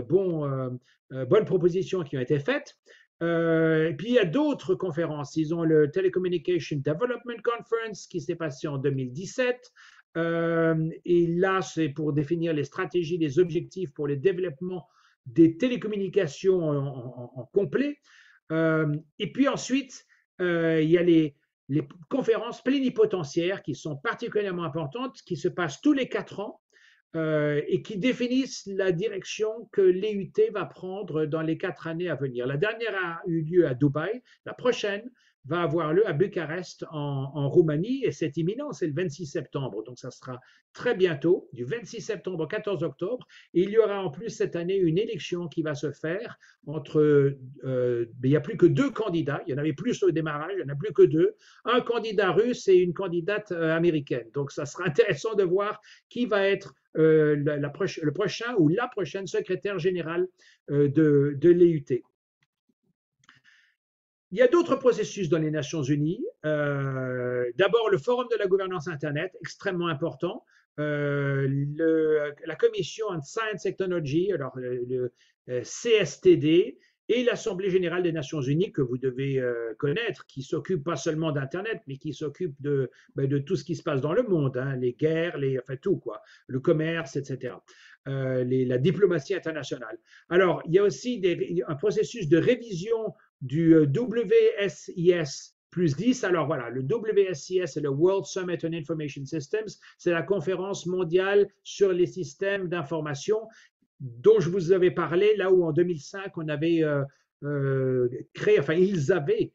bonnes propositions qui ont été faites. Et puis il y a d'autres conférences. Ils ont le Telecommunication Development Conference qui s'est passé en 2017. Et là, c'est pour définir les stratégies, les objectifs pour le développement des télécommunications en complet. Et puis ensuite, il y a les conférences plénipotentiaires qui sont particulièrement importantes, qui se passent tous les 4 ans et qui définissent la direction que l'IUT va prendre dans les 4 années à venir. La dernière a eu lieu à Dubaï, la prochaine va avoir lieu à Bucarest en Roumanie et c'est imminent, c'est le 26 septembre, donc ça sera très bientôt, du 26 septembre au 14 octobre. Et il y aura en plus cette année une élection qui va se faire entre, il n'y a plus que 2 candidats, il y en avait plus au démarrage, il n'y en a plus que 2, un candidat russe et une candidate américaine. Donc ça sera intéressant de voir qui va être le prochain ou la prochaine secrétaire générale de l'IUT. Il y a d'autres processus dans les Nations Unies. D'abord, le Forum de la gouvernance Internet, extrêmement important. La Commission on Science Technology, alors le CSTD, et l'Assemblée générale des Nations Unies, que vous devez connaître, qui s'occupe pas seulement d'Internet, mais qui s'occupe de tout ce qui se passe dans le monde, hein, les guerres, enfin tout, quoi, le commerce, etc. La diplomatie internationale. Alors, il y a aussi un processus de révision du WSIS plus 10. Alors voilà, le WSIS, c'est le World Summit on Information Systems, c'est la conférence mondiale sur les systèmes d'information dont je vous avais parlé, là où en 2005, on avait créé, enfin ils avaient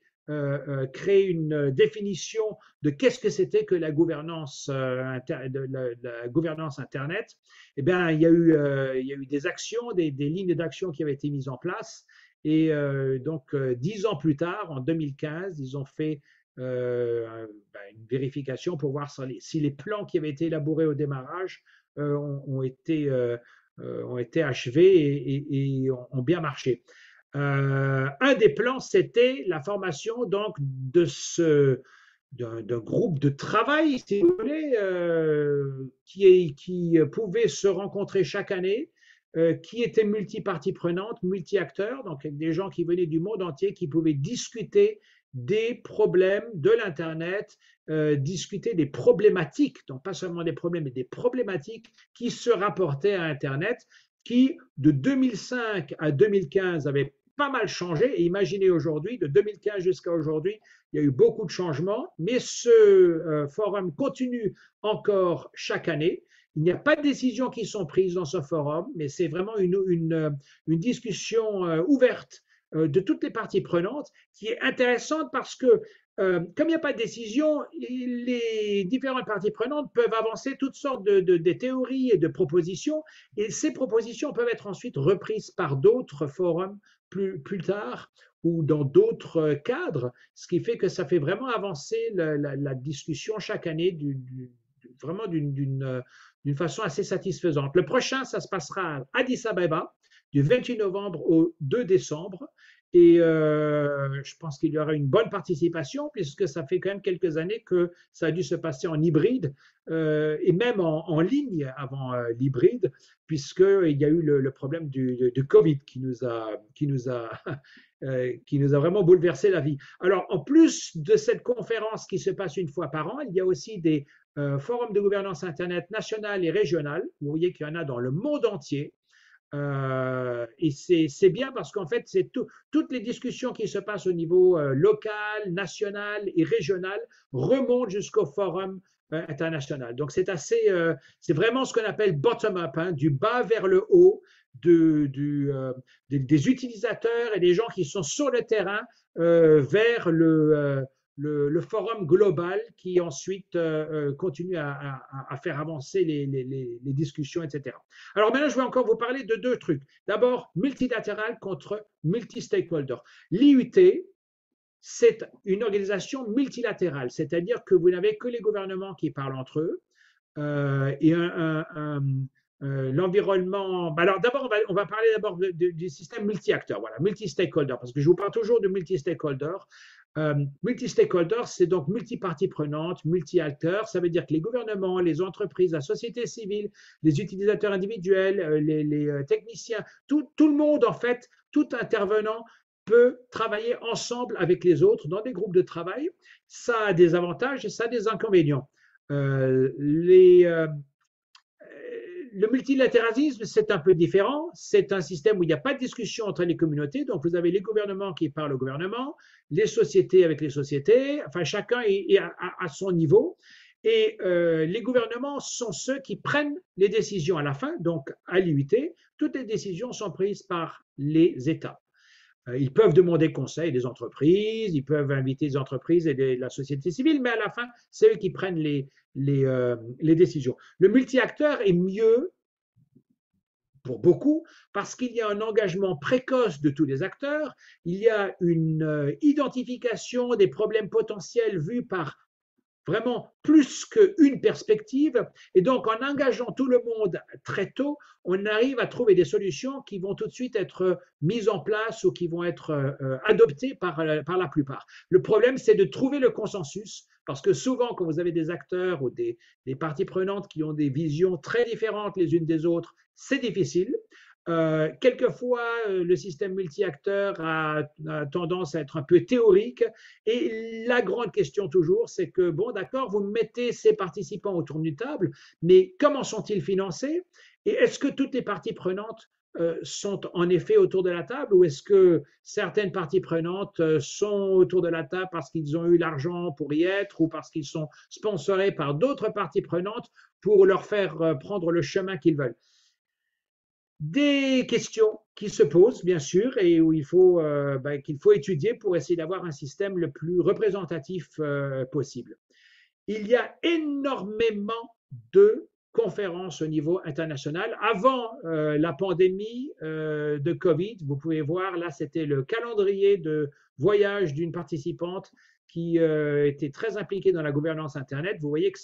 créé une définition de qu'est-ce que c'était que la gouvernance, la gouvernance Internet. Eh bien, il y a eu des actions, des lignes d'action qui avaient été mises en place. Et donc, 10 ans plus tard, en 2015, ils ont fait une vérification pour voir si les plans qui avaient été élaborés au démarrage ont été achevés et ont bien marché. Un des plans, c'était la formation donc d'un groupe de travail, si vous voulez, qui pouvait se rencontrer chaque année, qui était multi-parties prenantes, multi-acteurs, donc avec des gens qui venaient du monde entier, qui pouvaient discuter des problèmes de l'Internet, discuter des problématiques, donc pas seulement des problèmes, mais des problématiques qui se rapportaient à Internet, qui de 2005 à 2015 avaient pas mal changé. Et imaginez aujourd'hui, de 2015 jusqu'à aujourd'hui, il y a eu beaucoup de changements, mais ce forum continue encore chaque année. Il n'y a pas de décisions qui sont prises dans ce forum, mais c'est vraiment une discussion ouverte de toutes les parties prenantes qui est intéressante parce que comme il n'y a pas de décision, les différentes parties prenantes peuvent avancer toutes sortes de théories et de propositions, et ces propositions peuvent être ensuite reprises par d'autres forums plus tard ou dans d'autres cadres, ce qui fait que ça fait vraiment avancer la discussion chaque année vraiment d'une façon assez satisfaisante. Le prochain, ça se passera à Addis Abeba du 28 novembre au 2 décembre. Et je pense qu'il y aura une bonne participation puisque ça fait quand même quelques années que ça a dû se passer en hybride et même en ligne avant l'hybride, puisqu'il y a eu le problème du Covid qui nous a vraiment bouleversé la vie. Alors, en plus de cette conférence qui se passe une fois par an, il y a aussi des forums de gouvernance Internet nationale et régionale. Vous voyez qu'il y en a dans le monde entier. Et c'est bien parce qu'en fait, toutes les discussions qui se passent au niveau local, national et régional remontent jusqu'au forum international. Donc, c'est vraiment ce qu'on appelle bottom-up, hein, du bas vers le haut, des utilisateurs et des gens qui sont sur le terrain vers le forum global qui ensuite continue à faire avancer les discussions, etc. Alors maintenant, je vais encore vous parler de deux trucs. D'abord, multilatéral contre multi-stakeholder. L'IUT, c'est une organisation multilatérale, c'est-à-dire que vous n'avez que les gouvernements qui parlent entre eux et l'environnement. Alors d'abord, on va parler d'abord du système multi-acteurs, voilà, multi-stakeholder, parce que je vous parle toujours de multi-stakeholder. Multi-stakeholder, c'est donc multi-parties prenantes, multi-acteurs. Ça veut dire que les gouvernements, les entreprises, la société civile, les utilisateurs individuels, les techniciens, tout le monde, en fait, tout intervenant peut travailler ensemble avec les autres dans des groupes de travail. Ça a des avantages et ça a des inconvénients. Le multilatéralisme, c'est un peu différent. C'est un système où il n'y a pas de discussion entre les communautés. Donc, vous avez les gouvernements qui parlent au gouvernement, les sociétés avec les sociétés. Enfin, chacun est à son niveau. Et les gouvernements sont ceux qui prennent les décisions à la fin. Donc, à l'IUT, toutes les décisions sont prises par les États. Ils peuvent demander conseil des entreprises, ils peuvent inviter les entreprises et la société civile, mais à la fin, c'est eux qui prennent les décisions. Le multi-acteur est mieux pour beaucoup parce qu'il y a un engagement précoce de tous les acteurs, il y a une identification des problèmes potentiels vus par vraiment plus qu'une perspective. Et donc, en engageant tout le monde très tôt, on arrive à trouver des solutions qui vont tout de suite être mises en place ou qui vont être adoptées par la plupart. Le problème, c'est de trouver le consensus, parce que souvent, quand vous avez des acteurs ou des parties prenantes qui ont des visions très différentes les unes des autres, c'est difficile. Quelquefois, le système multi-acteur a tendance à être un peu théorique et la grande question toujours, c'est que, bon, d'accord, vous mettez ces participants autour d'une table, mais comment sont-ils financés et est-ce que toutes les parties prenantes sont en effet autour de la table ou est-ce que certaines parties prenantes sont autour de la table parce qu'ils ont eu l'argent pour y être ou parce qu'ils sont sponsorés par d'autres parties prenantes pour leur faire prendre le chemin qu'ils veulent? Des questions qui se posent, bien sûr, et où qu'il faut étudier pour essayer d'avoir un système le plus représentatif possible. Il y a énormément de conférences au niveau international. Avant la pandémie de Covid, vous pouvez voir, là, c'était le calendrier de voyage d'une participante qui était très impliquée dans la gouvernance Internet. Vous voyez que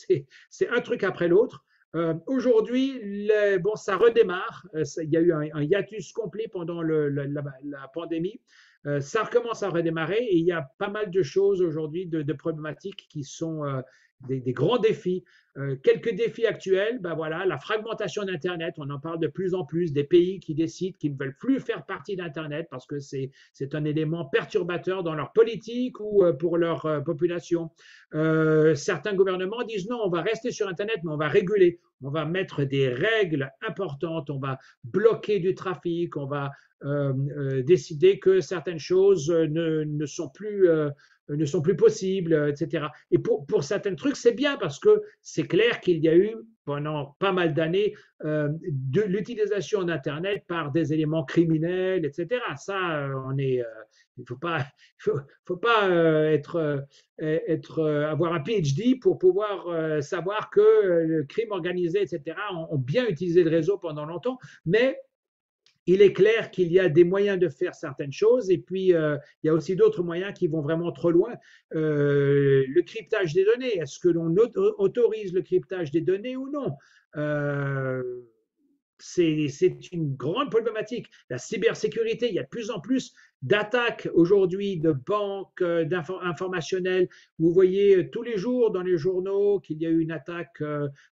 c'est un truc après l'autre. Aujourd'hui, bon, ça redémarre. Il y a eu un hiatus complet pendant la pandémie. Ça recommence à redémarrer et il y a pas mal de choses aujourd'hui, de problématiques qui sont des grands défis. Quelques défis actuels, ben voilà, la fragmentation d'Internet, on en parle de plus en plus, des pays qui décident qu'ils ne veulent plus faire partie d'Internet parce que c'est un élément perturbateur dans leur politique ou pour leur population. Certains gouvernements disent non, on va rester sur Internet, mais on va réguler, on va mettre des règles importantes, on va bloquer du trafic, on va décider que certaines choses ne sont plus possibles, etc. Et pour certains trucs, c'est bien parce que c'est clair qu'il y a eu pendant pas mal d'années de l'utilisation d'Internet par des éléments criminels, etc. Ça, il ne faut pas avoir un PhD pour pouvoir savoir que le crime organisé, etc., ont bien utilisé le réseau pendant longtemps, mais il est clair qu'il y a des moyens de faire certaines choses et puis il y a aussi d'autres moyens qui vont vraiment trop loin. Le cryptage des données, est-ce que l'on autorise le cryptage des données ou non? euh, c'est une grande problématique. La cybersécurité, il y a de plus en plus d'attaques aujourd'hui de banques informationnelles. Vous voyez tous les jours dans les journaux qu'il y a eu une attaque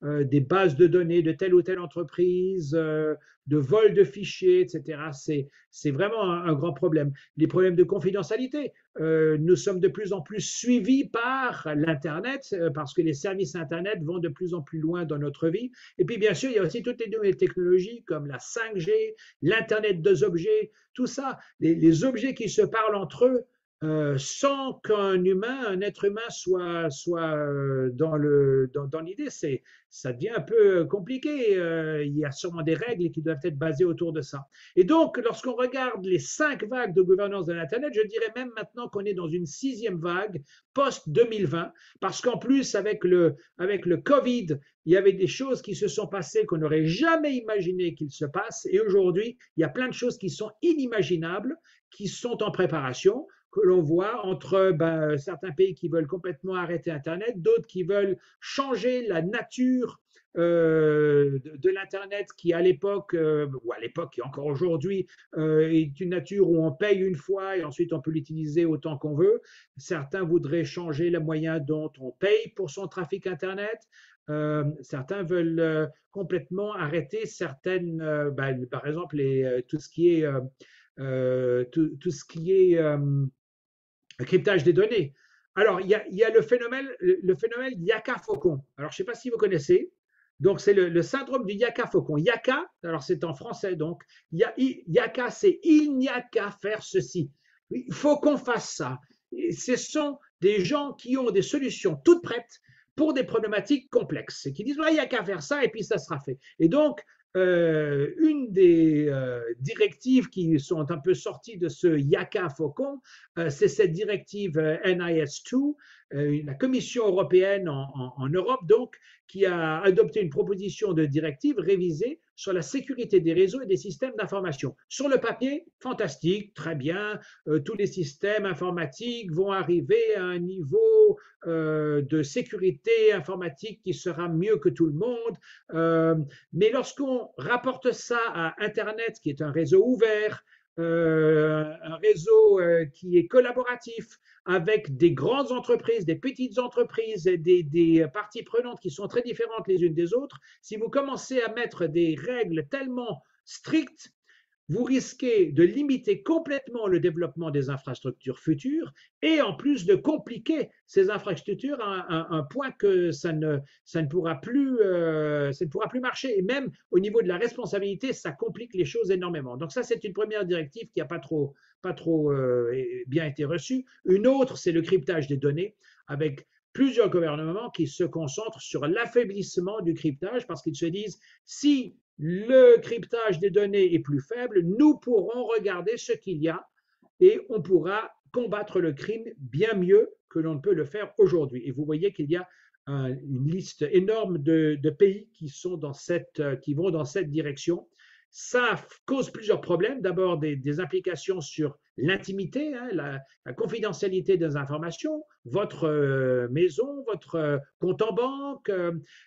des bases de données de telle ou telle entreprise, de vol de fichiers, etc. C'est vraiment un grand problème. Les problèmes de confidentialité. Nous sommes de plus en plus suivis par l'Internet parce que les services Internet vont de plus en plus loin dans notre vie. Et puis, bien sûr, il y a aussi toutes les nouvelles technologies comme la 5G, l'Internet des objets, tout ça, les objets qui se parlent entre eux sans qu'un humain, un être humain soit dans l'idée. Ça devient un peu compliqué. Il y a sûrement des règles qui doivent être basées autour de ça. Et donc, lorsqu'on regarde les 5 vagues de gouvernance de l'Internet, je dirais même maintenant qu'on est dans une 6e vague post-2020, parce qu'en plus, avec le Covid, il y avait des choses qui se sont passées qu'on n'aurait jamais imaginé qu'il se passe. Et aujourd'hui, il y a plein de choses qui sont inimaginables, qui sont en préparation, que l'on voit entre certains pays qui veulent complètement arrêter Internet, d'autres qui veulent changer la nature de l'Internet qui à l'époque, ou à l'époque et encore aujourd'hui, est une nature où on paye une fois et ensuite on peut l'utiliser autant qu'on veut. Certains voudraient changer le moyen dont on paye pour son trafic Internet. Certains veulent complètement arrêter certaines, par exemple, tout ce qui est tout ce qui est cryptage des données. Alors, il y a le phénomène Yaka-Faucon. Alors, je ne sais pas si vous connaissez. Donc, c'est le syndrome du Yaka-Faucon. Yaka, alors c'est en français, donc, Yaka, c'est il n'y a qu'à faire ceci. Il faut qu'on fasse ça. Et ce sont des gens qui ont des solutions toutes prêtes pour des problématiques complexes et qui disent, il n'y a qu'à faire ça et puis ça sera fait. Et donc, une des directives qui sont un peu sorties de ce Yaka Faucon, c'est cette directive NIS2, la Commission européenne en Europe, donc, qui a adopté une proposition de directive révisée sur la sécurité des réseaux et des systèmes d'information. Sur le papier, fantastique, très bien, tous les systèmes informatiques vont arriver à un niveau de sécurité informatique qui sera mieux que tout le monde. Mais lorsqu'on rapporte ça à Internet, qui est un réseau ouvert, un réseau qui est collaboratif, avec des grandes entreprises, des petites entreprises, des parties prenantes qui sont très différentes les unes des autres, si vous commencez à mettre des règles tellement strictes, vous risquez de limiter complètement le développement des infrastructures futures et en plus de compliquer ces infrastructures à un point que ça ne pourra plus marcher. Et même au niveau de la responsabilité, ça complique les choses énormément. Donc ça, c'est une première directive qui n'a pas trop bien été reçue. Une autre, c'est le cryptage des données avec plusieurs gouvernements qui se concentrent sur l'affaiblissement du cryptage parce qu'ils se disent si le cryptage des données est plus faible, nous pourrons regarder ce qu'il y a et on pourra combattre le crime bien mieux que l'on ne peut le faire aujourd'hui. Et vous voyez qu'il y a une liste énorme de pays qui vont dans cette direction. Ça cause plusieurs problèmes. D'abord, des implications sur l'intimité, hein, la confidentialité des informations, votre maison, votre compte en banque,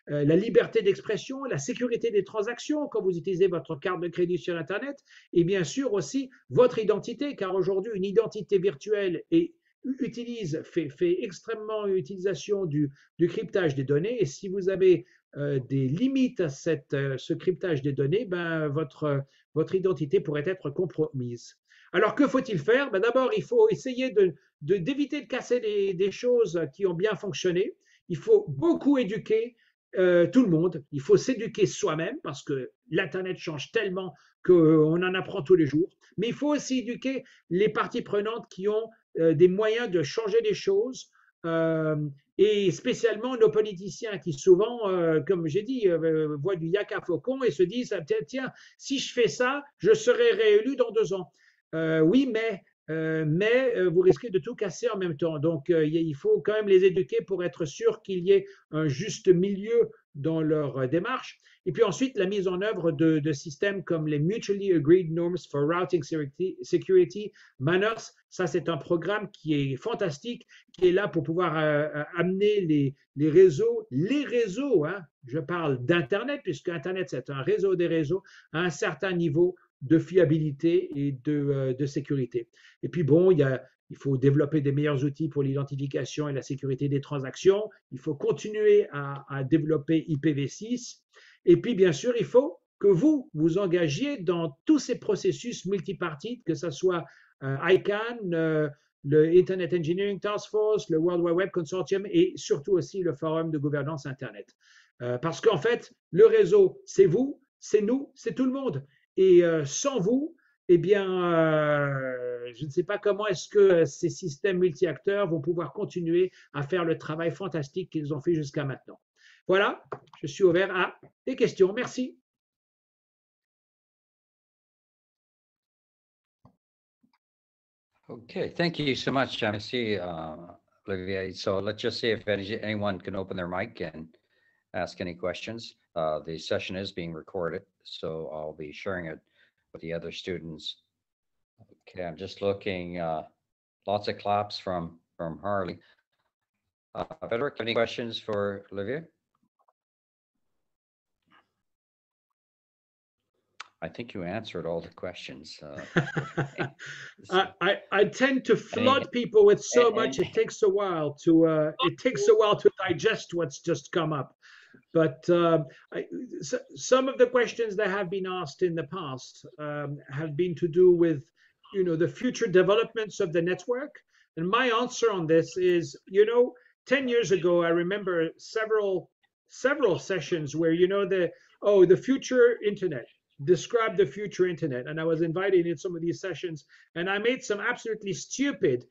la liberté d'expression, la sécurité des transactions quand vous utilisez votre carte de crédit sur Internet, et bien sûr aussi votre identité, car aujourd'hui, une identité virtuelle fait extrêmement utilisation du cryptage des données. Et si vous avez des limites à ce cryptage des données, ben, votre identité pourrait être compromise. Alors, que faut-il faire? Ben, d'abord, il faut essayer d'éviter de casser des choses qui ont bien fonctionné. Il faut beaucoup éduquer tout le monde. Il faut s'éduquer soi-même parce que l'Internet change tellement qu'on en apprend tous les jours. Mais il faut aussi éduquer les parties prenantes qui ont des moyens de changer les choses. Et spécialement nos politiciens qui souvent, comme j'ai dit, voient du yak à faucon et se disent, tiens, si je fais ça, je serai réélu dans 2 ans. Oui, mais vous risquez de tout casser en même temps. Donc, il faut quand même les éduquer pour être sûr qu'il y ait un juste milieu dans leur démarche. Et puis ensuite, la mise en œuvre de systèmes comme les Mutually Agreed Norms for Routing Security, MANOS. Ça, c'est un programme qui est fantastique, qui est là pour pouvoir amener les réseaux, hein, je parle d'Internet, puisque Internet, c'est un réseau des réseaux, à un certain niveau de fiabilité et de sécurité. Et puis bon, il faut développer des meilleurs outils pour l'identification et la sécurité des transactions. Il faut continuer à développer IPv6. Et puis, bien sûr, il faut que vous vous engagiez dans tous ces processus multipartites, que ce soit ICANN, le Internet Engineering Task Force, le World Wide Web Consortium et surtout aussi le Forum de gouvernance Internet. Parce qu'en fait, le réseau, c'est vous, c'est nous, c'est tout le monde. Et sans vous, eh bien, je ne sais pas comment est-ce que ces systèmes multi-acteurs vont pouvoir continuer à faire le travail fantastique qu'ils ont fait jusqu'à maintenant. Voilà, je suis ouvert à des questions. Merci. Okay, thank you so much, MC Olivier. So let's just see if anyone can open their mic and ask any questions. The session is being recorded, so I'll be sharing it with the other students. Okay, I'm just looking, lots of claps from Harley. Frederick, any questions for Olivier? I think you answered all the questions. I tend to flood people with so much. It takes a while to digest what's just come up. But some of the questions that have been asked in the past have been to do with, the future developments of the network. And my answer on this is, 10 years ago, I remember several sessions where, the future internet. Describe the future internet, and I was invited in some of these sessions, and I made some absolutely stupid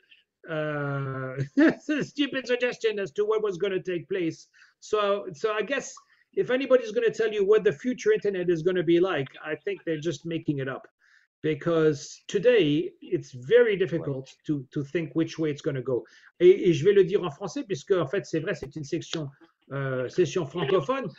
suggestion as to what was going to take place. So I guess if anybody's going to tell you what the future internet is going to be like, I think they're just making it up, because today it's very difficult to think which way it's going to go. Et je vais le dire en français, puisque en fait c'est vrai, c'est une session francophone.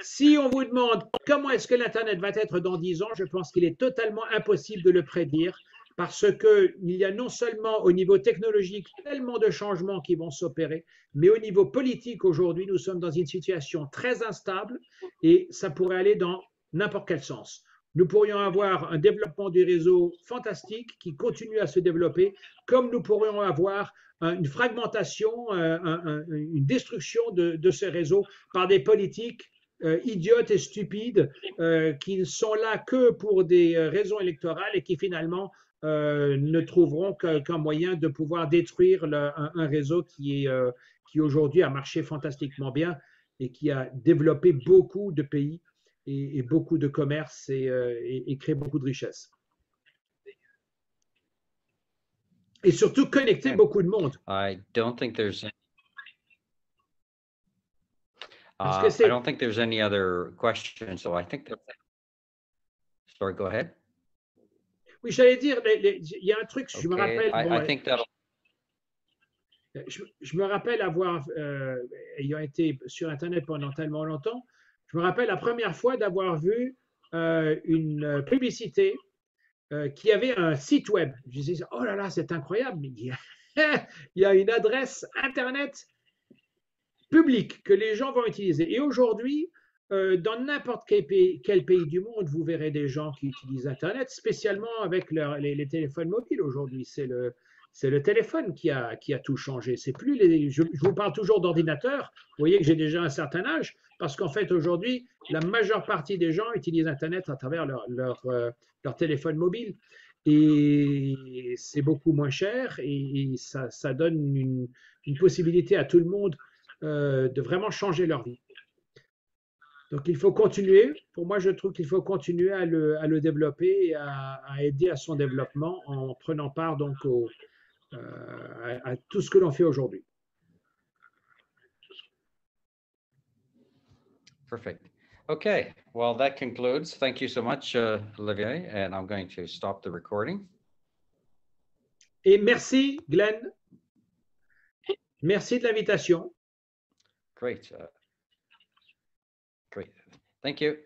Si on vous demande comment est-ce que l'Internet va être dans 10 ans, je pense qu'il est totalement impossible de le prédire, parce qu'il y a non seulement au niveau technologique tellement de changements qui vont s'opérer, mais au niveau politique aujourd'hui, nous sommes dans une situation très instable et ça pourrait aller dans n'importe quel sens. Nous pourrions avoir un développement du réseau fantastique qui continue à se développer, comme nous pourrions avoir une fragmentation, une destruction de ce réseau par des politiques idiotes et stupides qui ne sont là que pour des raisons électorales et qui finalement ne trouveront qu'un moyen de pouvoir détruire un réseau qui aujourd'hui a marché fantastiquement bien et qui a développé beaucoup de pays et beaucoup de commerces et créé beaucoup de richesses. Et surtout connecter beaucoup de monde. I don't think there's I don't think there's any other questions, so I think that. Sorry, go ahead. Oui, j'allais dire, il y a un truc, je me rappelle. I think that. Je me rappelle avoir, ayant été sur Internet pendant tellement longtemps, je me rappelle la première fois d'avoir vu une publicité qui avait un site web. Je disais, oh là là, c'est incroyable, mais il y a une adresse Internet publique que les gens vont utiliser. Et aujourd'hui, dans n'importe quel pays du monde, vous verrez des gens qui utilisent Internet, spécialement avec les téléphones mobiles aujourd'hui. C'est le téléphone qui a tout changé. C'est plus je vous parle toujours d'ordinateur. Vous voyez que j'ai déjà un certain âge, parce qu'en fait, aujourd'hui, la majeure partie des gens utilisent Internet à travers leur téléphone mobile. Et c'est beaucoup moins cher et ça donne une possibilité à tout le monde de vraiment changer leur vie. Donc il faut continuer. Pour moi, je trouve qu'il faut continuer à le développer et à aider à son développement en prenant part donc à tout ce que l'on fait aujourd'hui. Perfect. Okay, well, that concludes. Thank you so much, Olivier, and I'm going to stop the recording. Et merci, Glenn. Merci de l'invitation. Great. Great. Thank you.